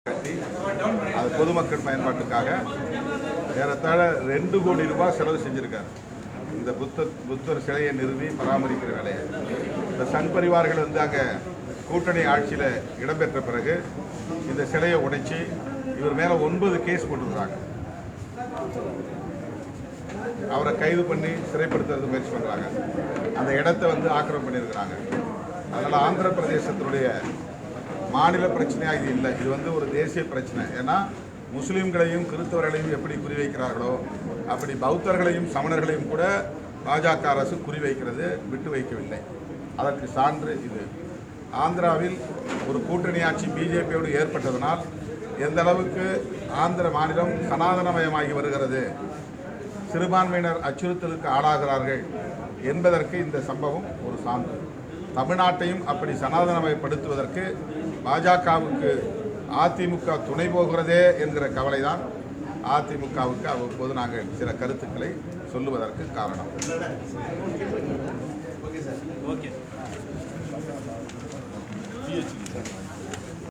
கட்டி அது பொதுமக்கள் பயன்பாட்டுக்காக ஏறத்தாழ 2 கோடி ரூபாய் செலவு செஞ்சிருக்காரு. இந்த புத்தர் சிலையை நிறுவி பராமரிக்கிற வேலையை இந்த சன் பரிவார்கள் அங்கே கூட்டணி ஆட்சியில் இடம்பெற்ற பிறகு இந்த சிலையை உடைச்சி இவர் மேலே 9 கேஸ் போட்டுருக்காங்க. அவரை கைது பண்ணி சிறைப்படுத்துறது முயற்சி பண்ணுறாங்க. அந்த இடத்தை ஆக்கிரமிப்பு பண்ணியிருக்கிறாங்க. அதனால் ஆந்திர பிரதேசத்தினுடைய மாநில பிரச்சனையாக இது இல்லை, இது ஒரு தேசிய பிரச்சனை. ஏன்னா முஸ்லீம்களையும் கிறிஸ்தவர்களையும் எப்படி குறிவைக்கிறார்களோ அப்படி பௌத்தர்களையும் சமணர்களையும் கூட பாஜக அரசு குறிவைக்கிறது விட்டு வைக்கவில்லை. அதற்கு சான்று இது. ஆந்திராவில் ஒரு கூட்டணி ஆட்சி பிஜேபியோடு ஏற்பட்டதனால் எந்த அளவுக்கு ஆந்திர மாநிலம் சனாதனமயமாகி வருகிறது, சிறுபான்மையினர் அச்சுறுத்தலுக்கு ஆளாகிறார்கள் என்பதற்கு இந்த சம்பவம் ஒரு சான்று. தமிழ்நாட்டையும் அப்படி சனாதனமயப்படுத்துவதற்கு பாஜகவுக்கு அதிமுக துணை போகிறதே என்கிற கவலைதான் அதிமுகவுக்கு அவ்வப்போது நாங்கள் சில கருத்துக்களை சொல்லுவதற்கு காரணம்.